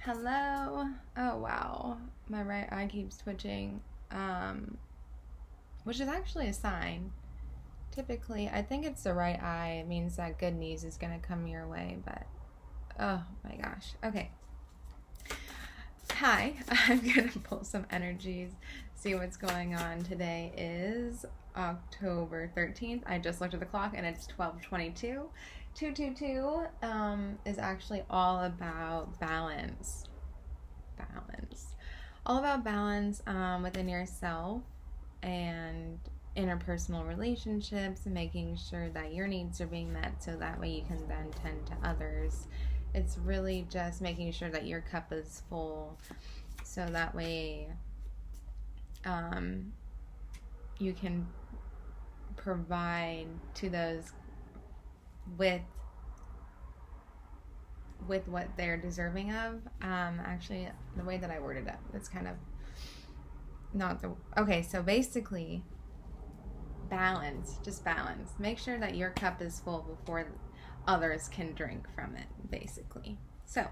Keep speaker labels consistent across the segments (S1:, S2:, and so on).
S1: Hello. Oh wow, my right eye keeps twitching, which is actually a sign. Typically, I think it's the right eye. It means that good news is gonna come your way. But oh my gosh. Okay. Hi. I'm gonna pull some energies. See what's going on. Today is October 13th. I just looked at the clock and it's 12:22. 222 is actually all about balance. Balance. All about balance within yourself and interpersonal relationships and making sure that your needs are being met so that way you can then tend to others. It's really just making sure that your cup is full so that way you can provide to those with what they're deserving of. Actually, the way that I worded it, it's kind of not the okay. So basically, balance, just balance. Make sure that your cup is full before others can drink from it. Basically, so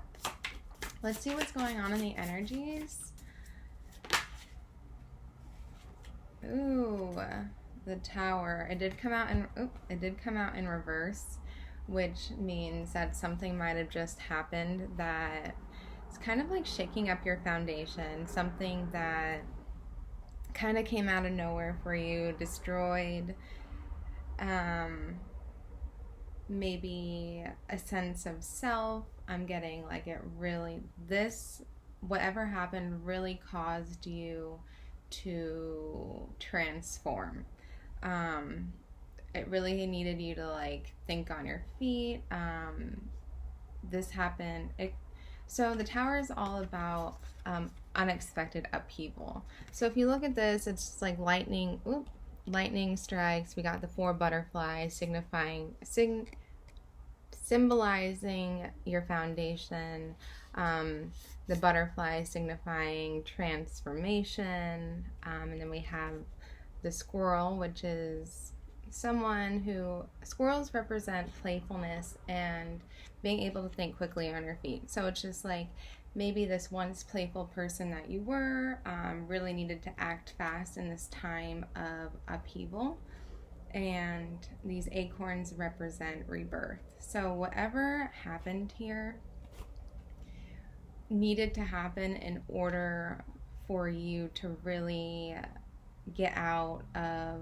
S1: let's see what's going on in the energies. Ooh, the Tower. It did come out in reverse, which means that something might have just happened that it's kind of like shaking up your foundation, something that kind of came out of nowhere for you, destroyed maybe a sense of self. I'm getting like whatever happened really caused you to transform. It really needed you to like think on your feet. This happened. So the Tower is all about unexpected upheaval. So if you look at this, it's just like lightning. Lightning strikes. We got the 4 butterflies symbolizing your foundation. The butterfly signifying transformation. And then we have the squirrel, which is squirrels represent playfulness and being able to think quickly on your feet. So it's just like maybe this once playful person that you were really needed to act fast in this time of upheaval. And these acorns represent rebirth. So whatever happened here needed to happen in order for you to really get out of,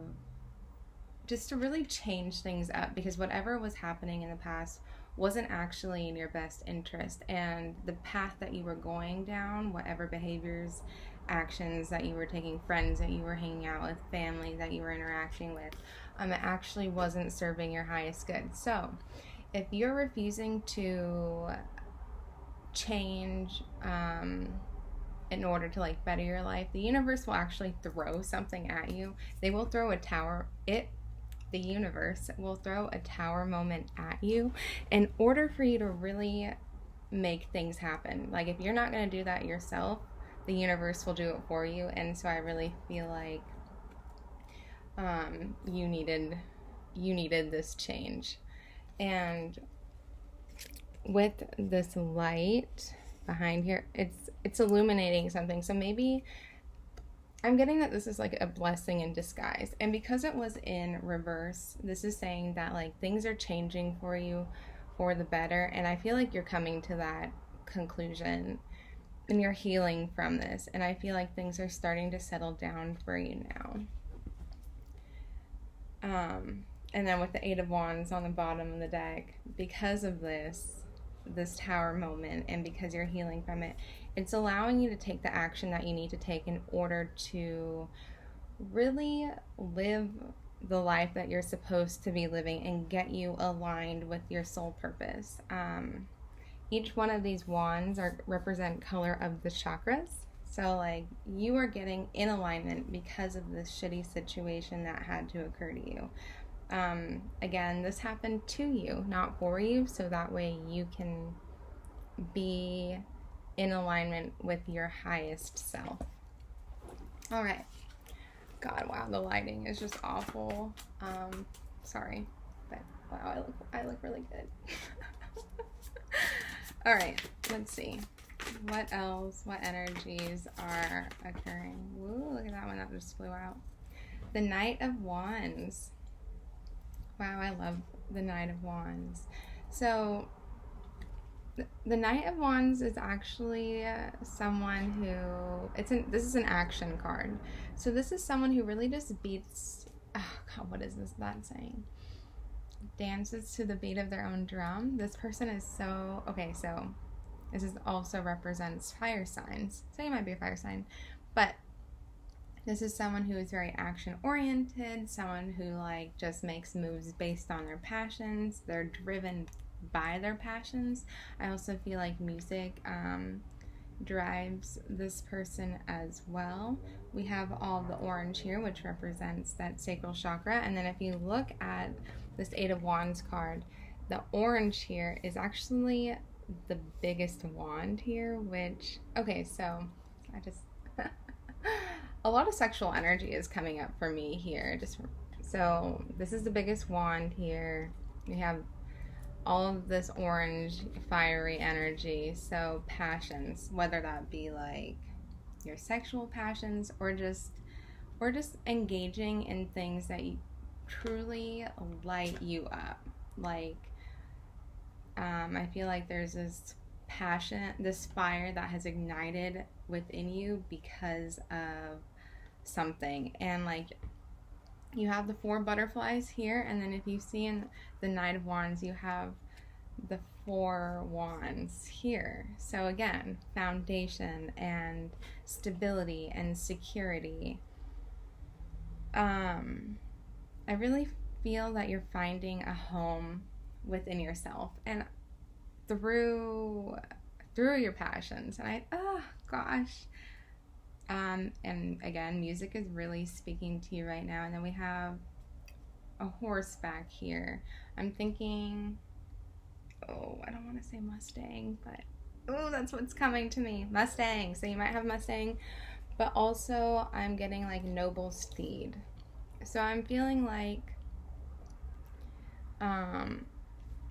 S1: just to really change things up, because whatever was happening in the past wasn't actually in your best interest, and the path that you were going down, whatever behaviors, actions that you were taking, friends that you were hanging out with, family that you were interacting with, it actually wasn't serving your highest good. So if you're refusing to change in order to like better your life, the universe will actually throw something at you. They will throw a tower. The universe will throw a tower moment at you in order for you to really make things happen. Like if you're not going to do that yourself, the universe will do it for you. And so I really feel like you needed this change. And with this light behind here, it's illuminating something. So maybe I'm getting that this is like a blessing in disguise. And because it was in reverse, this is saying that like things are changing for you for the better. And I feel like you're coming to that conclusion and you're healing from this. And I feel like things are starting to settle down for you now. And then with the 8 of Wands on the bottom of the deck, because of this tower moment, and because you're healing from it, it's allowing you to take the action that you need to take in order to really live the life that you're supposed to be living and get you aligned with your soul purpose. Each one of these wands represent color of the chakras. So like you are getting in alignment because of this shitty situation that had to occur to you. Again, this happened to you, not for you, so that way you can be in alignment with your highest self. All right. God, wow, the lighting is just awful. Sorry, but wow, I look really good. All right, let's see. What else? What energies are occurring? Woo, look at that one that just flew out. The Knight of Wands. Wow, I love the Knight of Wands. So, the Knight of Wands is actually someone who this is an action card. So this is someone who really just beats. Oh God, what is that saying? Dances to the beat of their own drum. This person is so okay. So this is also represents fire signs. So you might be a fire sign, but this is someone who is very action oriented. Someone who like just makes moves based on their passions. They're driven by their passions. I also feel like music drives this person as well. We have all the orange here, which represents that sacral chakra. And then if you look at this Eight of Wands card, the orange here is actually the biggest wand here, which, okay, so I just, a lot of sexual energy is coming up for me here. So this is the biggest wand here. We have all of this orange fiery energy. So passions, whether that be like your sexual passions or just engaging in things that truly light you up. Like I feel like there's this passion, this fire that has ignited within you because of something. And like you have the 4 butterflies here, and then if you see in the Knight of Wands, you have the 4 wands here. So again, foundation and stability and security. I really feel that you're finding a home within yourself and through your passions. And and again, music is really speaking to you right now. And then we have a horse back here. I'm thinking, I don't want to say Mustang, but that's what's coming to me. Mustang. So you might have Mustang, but also I'm getting like noble steed. So I'm feeling like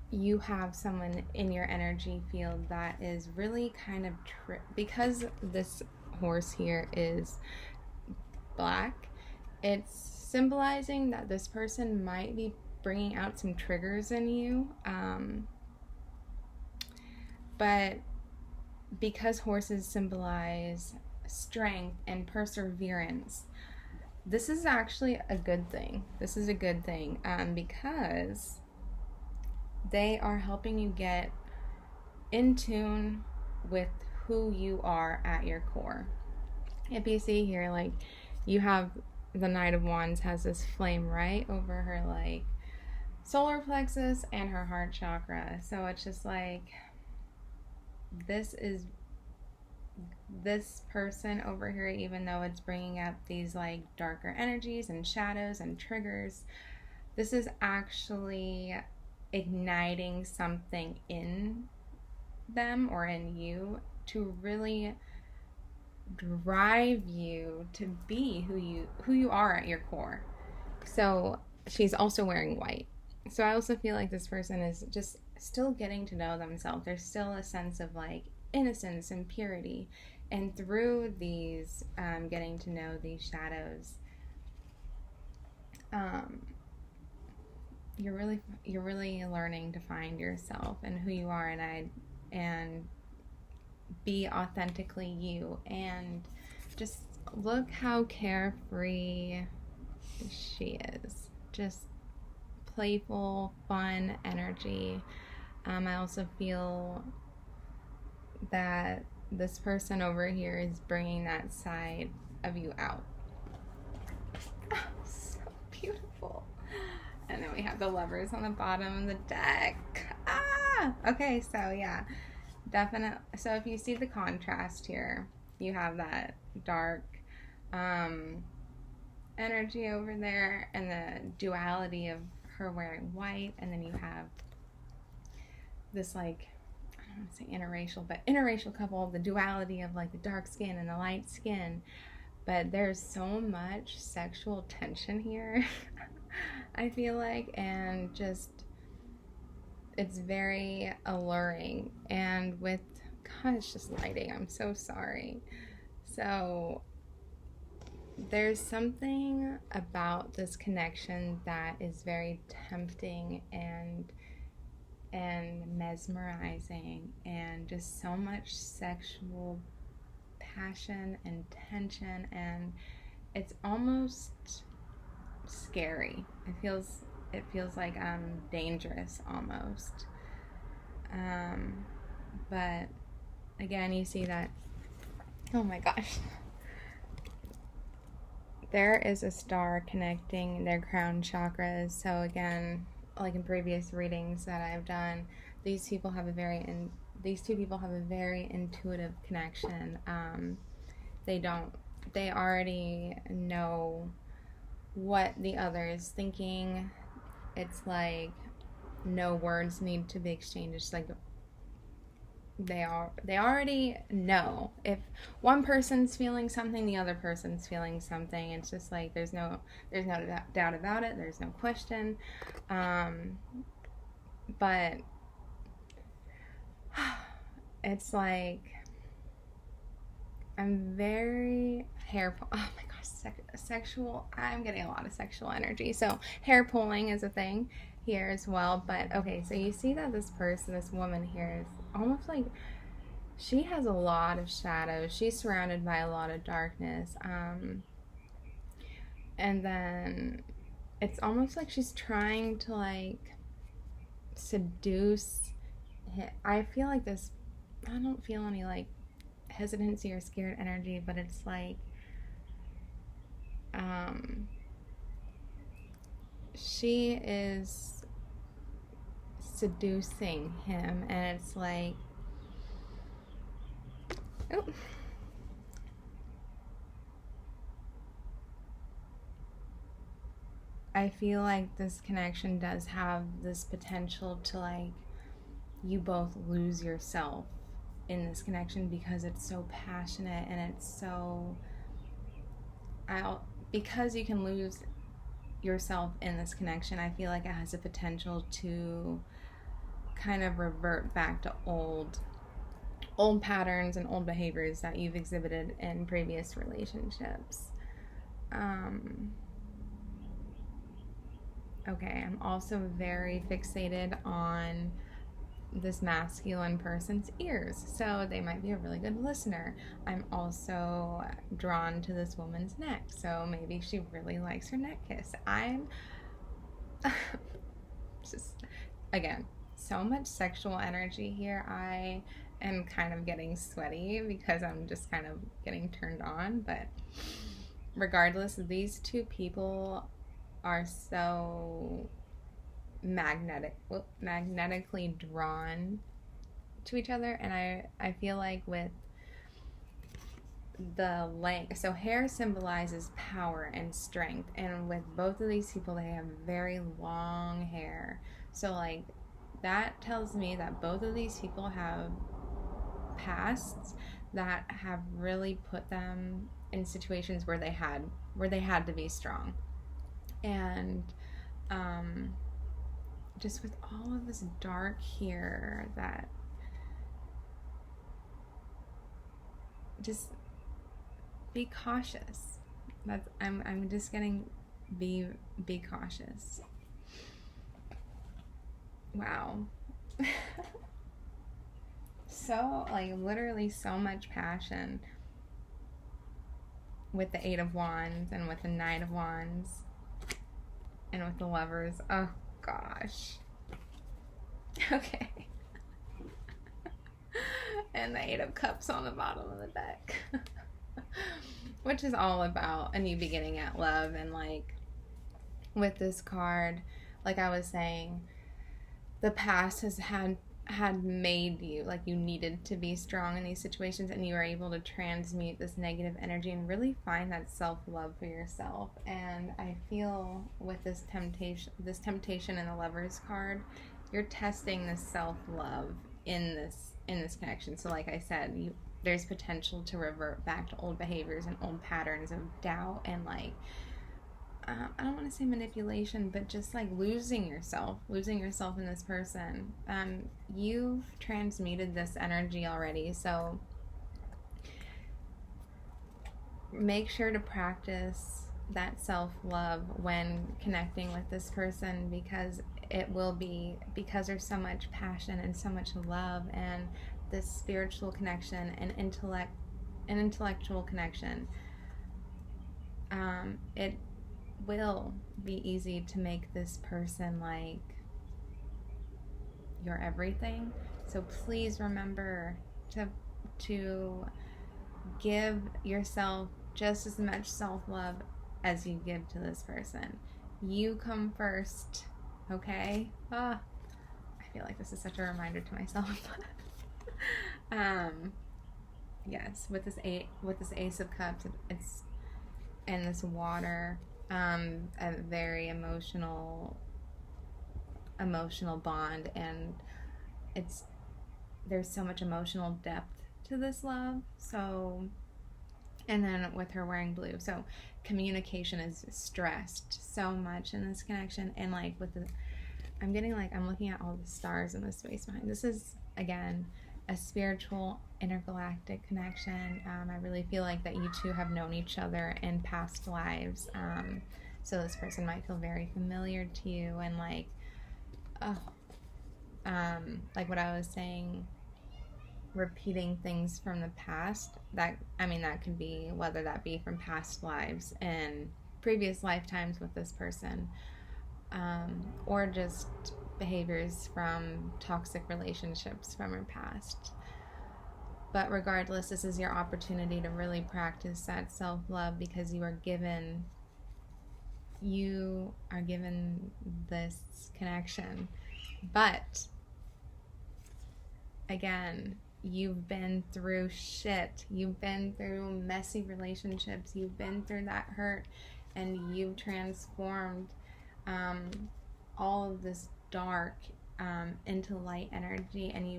S1: you have someone in your energy field that is really kind of because this horse here is black, it's symbolizing that this person might be bringing out some triggers in you, but because horses symbolize strength and perseverance, this is actually a good thing. This is a good thing because they are helping you get in tune with who you are at your core. If you see here, like you have the Knight of Wands has this flame right over her like solar plexus and her heart chakra. So it's just like this person over here, even though it's bringing up these like darker energies and shadows and triggers, this is actually igniting something in them or in you to really drive you to be who you are at your core. So she's also wearing white. So I also feel like this person is just still getting to know themselves. There's still a sense of like innocence and purity, and through these getting to know these shadows, you're really learning to find yourself and who you are, and be authentically you, and just look how carefree she is. Just playful, fun energy. I also feel that this person over here is bringing that side of you out. Oh, so beautiful. And then we have the Lovers on the bottom of the deck. Okay, so yeah, definitely. So if you see the contrast here, you have that dark energy over there and the duality of her wearing white, and then you have this like, I don't want to say interracial, but interracial couple, the duality of like the dark skin and the light skin. But there's so much sexual tension here, I feel like, and just it's very alluring. And with God, it's just lighting. I'm so sorry. So there's something about this connection that is very tempting and mesmerizing, and just so much sexual passion and tension, and it's almost scary. It feels like dangerous almost. But again, you see that, oh my gosh, there is a star connecting their crown chakras. So again, like in previous readings that I've done, these two people have a very intuitive connection. They already know what the other is thinking. It's like no words need to be exchanged. It's like they already know. If one person's feeling something, the other person's feeling something. It's just like there's no doubt about it. There's no question. But it's like I'm very oh my gosh, sexual. I'm getting a lot of sexual energy. So hair pulling is a thing here as well. But okay, so you see that this woman here is almost like she has a lot of shadows. She's surrounded by a lot of darkness. And then it's almost like she's trying to like seduce him. I feel like this, I don't feel any like hesitancy or scared energy, but it's like she is seducing him, and it's like, oh, I feel like this connection does have this potential to like you both lose yourself in this connection, because it's so passionate and it's so because you can lose yourself in this connection. I feel like it has a potential to kind of revert back to old patterns and old behaviors that you've exhibited in previous relationships. Okay, I'm also very fixated on this masculine person's ears, so they might be a really good listener. I'm also drawn to this woman's neck, so maybe she really likes her neck kiss. I'm just, again, so much sexual energy here. I am kind of getting sweaty because I'm just kind of getting turned on, but regardless, these two people are so magnetically drawn to each other. And I feel like with the length, so hair symbolizes power and strength, and with both of these people, they have very long hair. So like that tells me that both of these people have pasts that have really put them in situations where they had to be strong. And just with all of this dark here, that just be cautious. I'm just getting be cautious. Wow. So like literally so much passion with the Eight of Wands and with the Knight of Wands and with the Lovers. Oh gosh. Okay. And the Eight of Cups on the bottom of the deck. Which is all about a new beginning at love. And like with this card, like I was saying, the past has had made you, like you needed to be strong in these situations, and you were able to transmute this negative energy and really find that self-love for yourself. And I feel with this temptation in the Lovers card, you're testing this self-love in this connection. So like I said, there's potential to revert back to old behaviors and old patterns of doubt and like I don't want to say manipulation, but just like losing yourself in this person. You've transmuted this energy already, so make sure to practice that self-love when connecting with this person, because it will be, because there's so much passion and so much love and this spiritual connection and intellectual connection. It will be easy to make this person like your everything. So please remember to give yourself just as much self-love as you give to this person. You come first, okay? I feel like this is such a reminder to myself. Yes, with this Ace of Cups, it's and this water, a very emotional bond, and there's so much emotional depth to this love. So, and then with her wearing blue, so communication is stressed so much in this connection. And like I'm looking at all the stars in the space behind. This is, again, a spiritual intergalactic connection. I really feel like that you two have known each other in past lives. So this person might feel very familiar to you, and like what I was saying, repeating things from the past. That could be, whether that be from past lives and previous lifetimes with this person, or just behaviors from toxic relationships from her past. But regardless, this is your opportunity to really practice that self-love, because you are given this connection. But again, you've been through shit. You've been through messy relationships. You've been through that hurt, and you've transformed all of this dark into light energy, and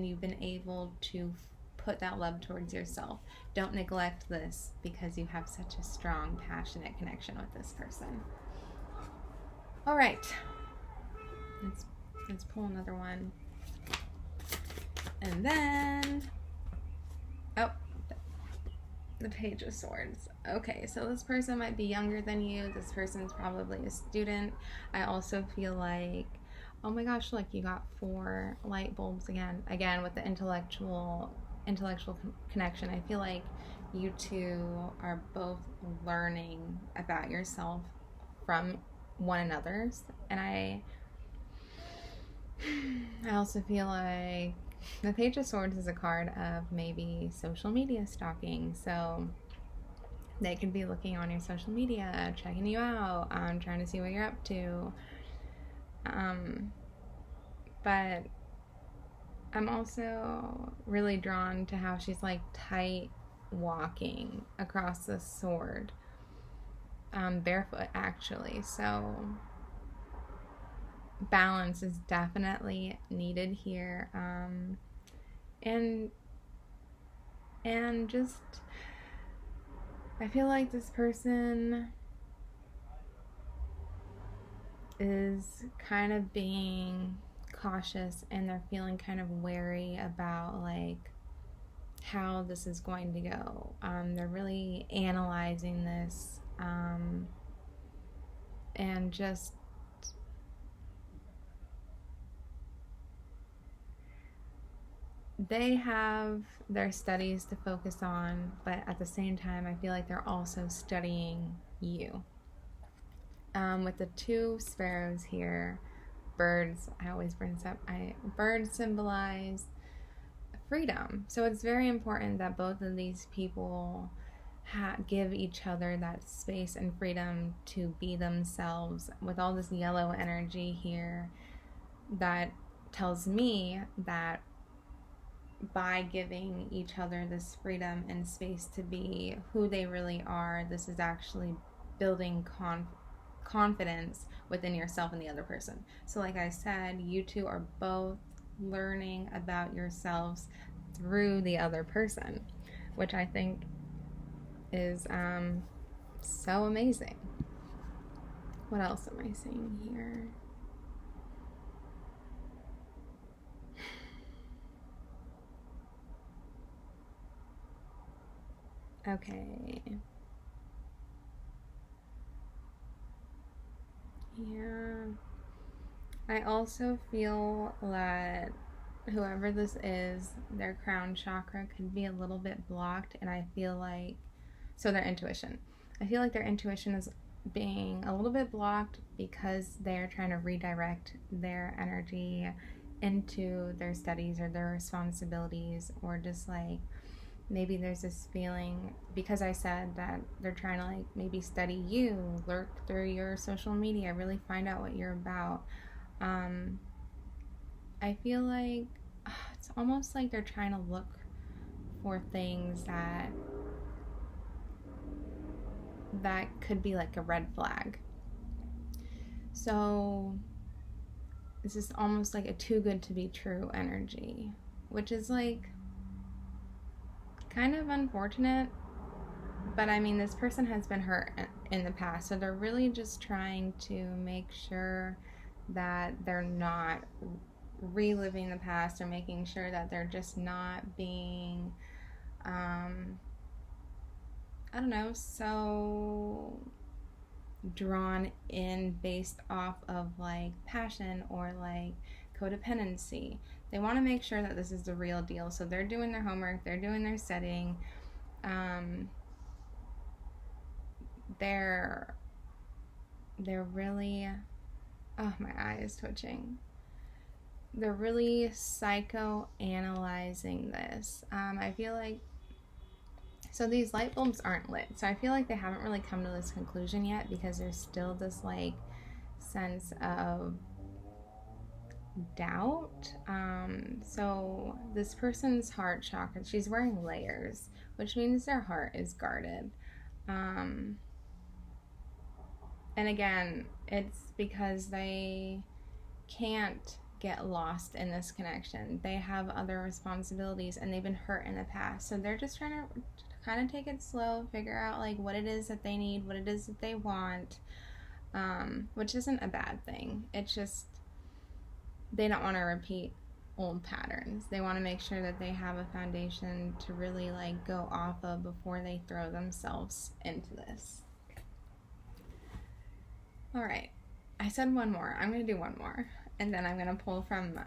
S1: you've been able to put that love towards yourself. Don't neglect this, because you have such a strong, passionate connection with this person. All right, let's pull another one. And then, the Page of Swords. Okay, so this person might be younger than you. This person's probably a student. I also feel like, oh my gosh, look, you got 4 light bulbs again with the intellectual connection. I feel like you two are both learning about yourself from one another. And I also feel like the Page of Swords is a card of maybe social media stalking. So they could be looking on your social media, checking you out, trying to see what you're up to. But I'm also really drawn to how she's like tight walking across the sword, barefoot actually. So balance is definitely needed here, and just, I feel like this person is kind of being cautious, and they're feeling kind of wary about like how this is going to go. They're really analyzing this, and just they have their studies to focus on, but at the same time, I feel like they're also studying you. With the 2 sparrows here, birds, I always bring this up, birds symbolize freedom. So it's very important that both of these people give each other that space and freedom to be themselves. With all this yellow energy here, that tells me that by giving each other this freedom and space to be who they really are, this is actually building confidence within yourself and the other person. So like I said, you two are both learning about yourselves through the other person, which I think is so amazing. What else am I seeing here? Okay. Yeah. I also feel that whoever this is, their crown chakra could be a little bit blocked, and I feel like, so their intuition. I feel like their intuition is being a little bit blocked because they're trying to redirect their energy into their studies or their responsibilities, or just like maybe there's this feeling because I said that they're trying to like maybe study you, lurk through your social media, really find out what you're about. I feel like it's almost like they're trying to look for things that could be like a red flag. So this is almost like a too good to be true energy, which is like kind of unfortunate. But I mean, this person has been hurt in the past, so they're really just trying to make sure that they're not reliving the past, or making sure that they're just not being I don't know, so drawn in based off of like passion or like codependency. They want to make sure that this is the real deal, so they're doing their homework, they're doing their studying. They're really, oh, my eye is twitching. They're really psychoanalyzing this. I feel like, so these light bulbs aren't lit, so I feel like they haven't really come to this conclusion yet, because there's still this like sense of doubt. So this person's heart chakra, she's wearing layers, which means their heart is guarded. And again, it's because they can't get lost in this connection. They have other responsibilities and they've been hurt in the past. So they're just trying to kind of take it slow, figure out like what it is that they need, what it is that they want, which isn't a bad thing. It's just they don't want to repeat old patterns. They want to make sure that they have a foundation to really like go off of before they throw themselves into this. All right, I said one more. I'm going to do one more, and then I'm going to pull from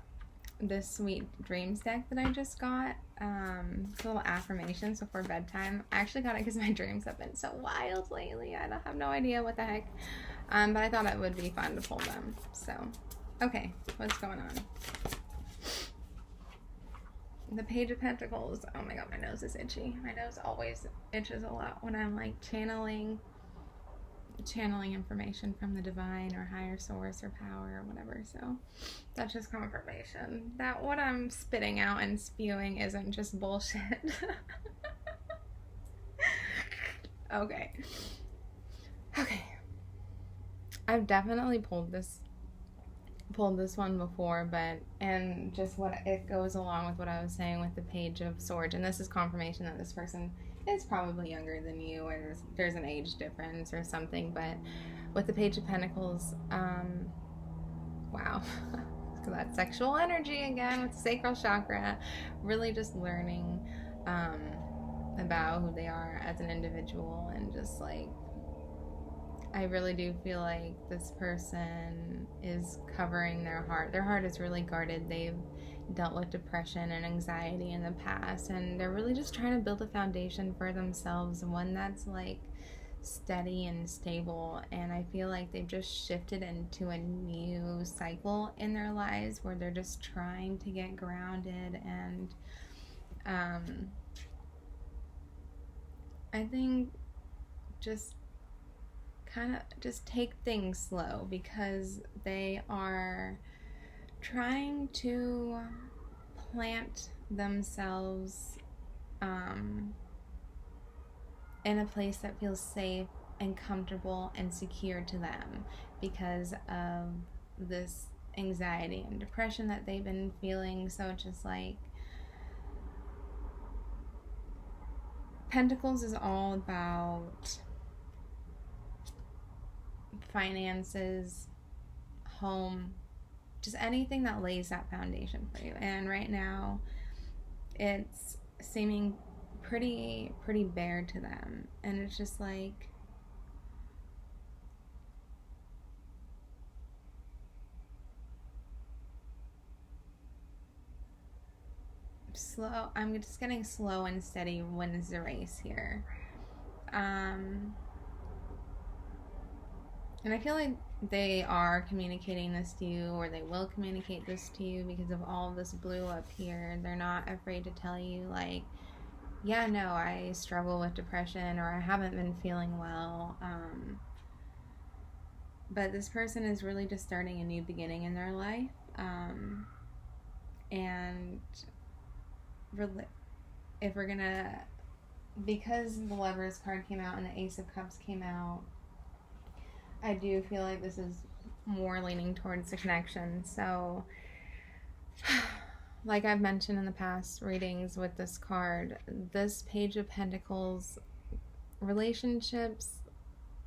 S1: this Sweet Dreams deck that I just got. It's a little affirmations before bedtime. I actually got it because my dreams have been so wild lately. I don't have no idea what the heck. But I thought it would be fun to pull them. So, okay, what's going on? The Page of Pentacles. Oh my god, my nose is itchy. My nose always itches a lot when I'm like channeling information from the divine or higher source or power or whatever. So that's just confirmation that what I'm spitting out and spewing isn't just bullshit. Okay. I've definitely pulled this one before, but and just what it goes along with what I was saying with the Page of Swords, and this is confirmation that this person is probably younger than you, or there's an age difference or something. But with the Page of Pentacles, wow, so that sexual energy again with the sacral chakra, really just learning about who they are as an individual, and just like I really do feel like this person is covering their heart. Their heart is really guarded. They've dealt with depression and anxiety in the past, and they're really just trying to build a foundation for themselves, one that's like steady and stable. And I feel like they've just shifted into a new cycle in their lives where they're just trying to get grounded. And I think just kind of just take things slow, because they are trying to plant themselves in a place that feels safe and comfortable and secure to them, because of this anxiety and depression that they've been feeling. So just like Pentacles is all about finances, home, just anything that lays that foundation for you. And right now, it's seeming pretty bare to them. And it's just like, slow. I'm just getting slow and steady wins the race here. And I feel like they are communicating this to you, or they will communicate this to you because of all of this blue up here. They're not afraid to tell you, like, yeah, no, I struggle with depression, or I haven't been feeling well. But this person is really just starting a new beginning in their life. And if we're gonna, because the Lovers card came out and the Ace of Cups came out, I do feel like this is more leaning towards the connection. So, like I've mentioned in the past readings with this card, this Page of Pentacles, relationships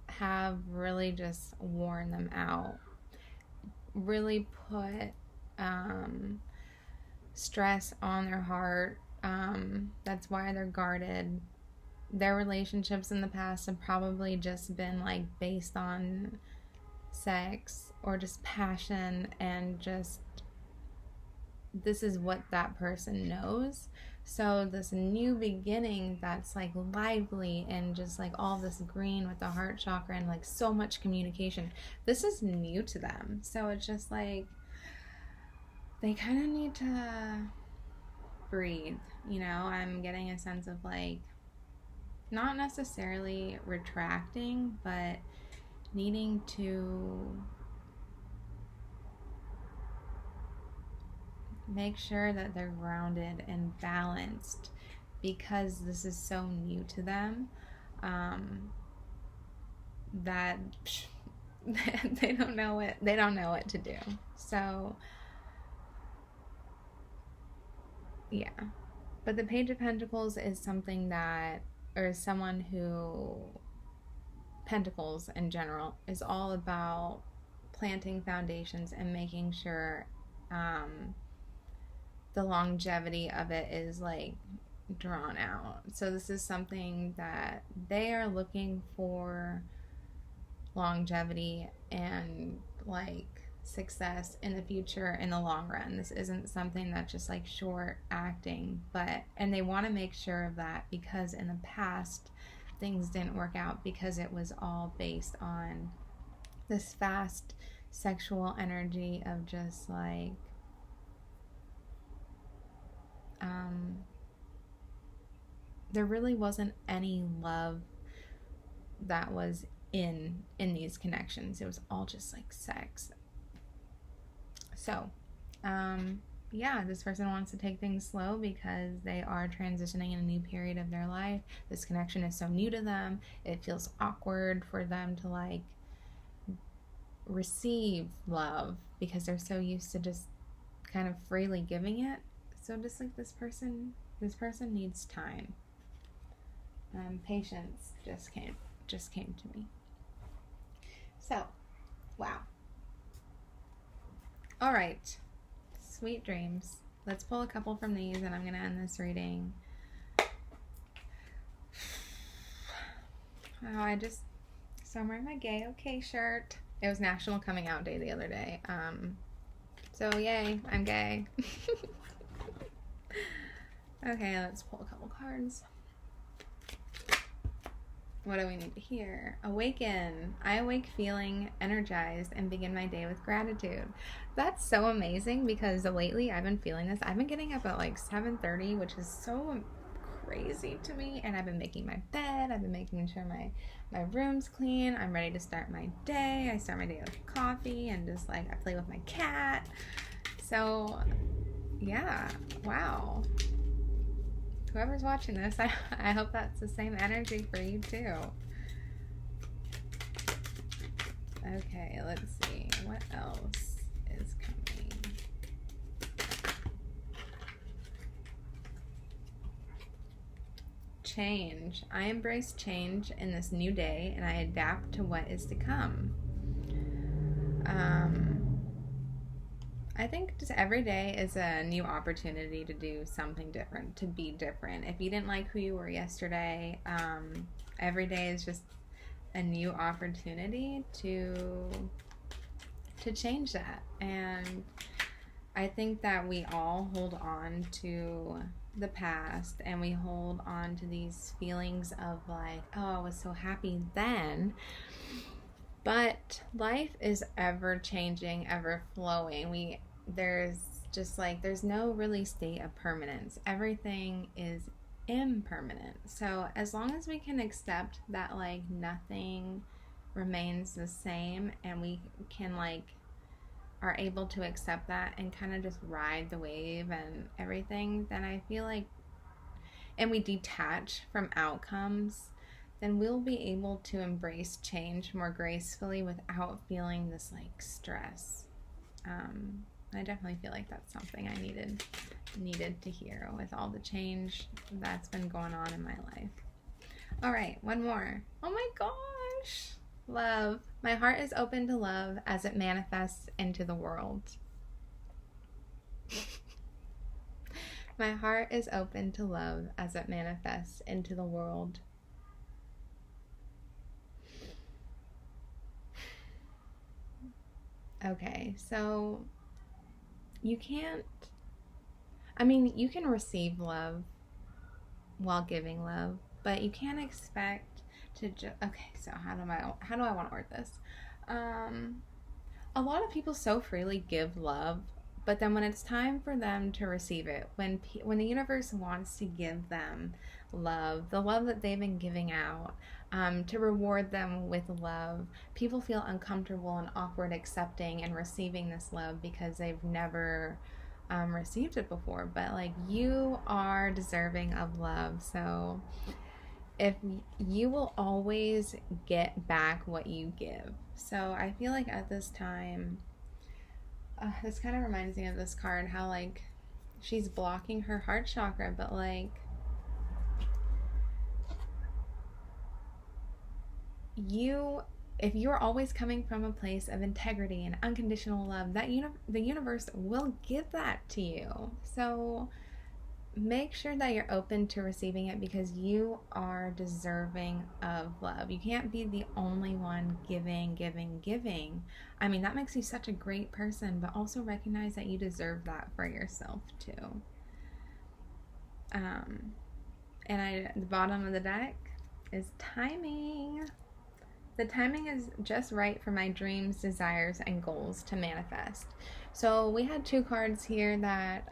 S1: have really just worn them out, really put stress on their heart. That's why they're guarded. Their relationships in the past have probably just been like based on sex or just passion, and just this is what that person knows. So this new beginning that's like lively and just like all this green with the heart chakra and like so much communication, this is new to them. So it's just like they kind of need to breathe, you know. I'm getting a sense of like not necessarily retracting, but needing to make sure that they're grounded and balanced, because this is so new to them, that they don't know what to do. So yeah, but the Page of Pentacles is something that, or someone who, Pentacles in general is all about planting foundations and making sure the longevity of it is like drawn out. So this is something that they are looking for, longevity and like success in the future in the long run. This isn't something that's just like short acting, and they want to make sure of that, because in the past things didn't work out because it was all based on this fast sexual energy of just like there really wasn't any love that was in these connections. It was all just like sex. So yeah, this person wants to take things slow because they are transitioning in a new period of their life. This connection is so new to them. It feels awkward for them to like receive love because they're so used to just kind of freely giving it. So just like this person needs time. Patience just came to me. So, wow. All right. Sweet dreams. Let's pull a couple from these and I'm going to end this reading. Oh, so I'm wearing my Gay Okay shirt. It was National Coming Out Day the other day. So yay, I'm gay. Okay, let's pull a couple cards. What do we need to hear? Awaken. I awake feeling energized and begin my day with gratitude. That's so amazing because lately I've been feeling this. I've been getting up at like 7:30, which is so crazy to me. And I've been making my bed. I've been making sure my room's clean. I'm ready to start my day. I start my day with coffee and just like I play with my cat. So yeah, wow. Whoever's watching this, I hope that's the same energy for you too. Okay, let's see. What else is coming? Change. I embrace change in this new day and I adapt to what is to come. Um, I think just every day is a new opportunity to do something different, to be different. If you didn't like who you were yesterday, every day is just a new opportunity to change that. And I think that we all hold on to the past, and we hold on to these feelings of like, oh, I was so happy then. But life is ever changing, ever flowing. There's just like there's no really state of permanence. Everything is impermanent. So as long as we can accept that like nothing remains the same, and we can like are able to accept that and kind of just ride the wave and everything, then I feel like, and we detach from outcomes, then we'll be able to embrace change more gracefully without feeling this like stress. I definitely feel like that's something I needed to hear with all the change that's been going on in my life. All right, one more. Oh my gosh. Love. My heart is open to love as it manifests into the world. My heart is open to love as it manifests into the world. Okay, so you can't, you can receive love while giving love, but you can't expect to okay, so how do I want to word this? A lot of people so freely give love, but then when it's time for them to receive it, when the universe wants to give them love, the love that they've been giving out, to reward them with love, people feel uncomfortable and awkward accepting and receiving this love because they've never received it before. But like, you are deserving of love, so if you will always get back what you give. So I feel like at this time, this kind of reminds me of this card, how like she's blocking her heart chakra, but like if you're always coming from a place of integrity and unconditional love, that the universe will give that to you. So make sure that you're open to receiving it, because you are deserving of love. You can't be the only one giving. That makes you such a great person, but also recognize that you deserve that for yourself too. The bottom of the deck is timing. The timing is just right for my dreams, desires, and goals to manifest. So we had two cards here that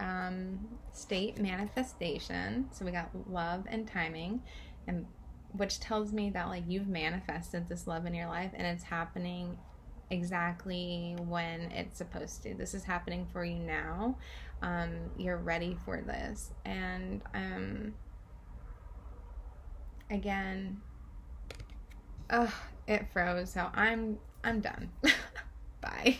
S1: state manifestation. So we got love and timing, and which tells me that like you've manifested this love in your life, and it's happening exactly when it's supposed to. This is happening for you now. You're ready for this, and again, it froze, so I'm done. Bye.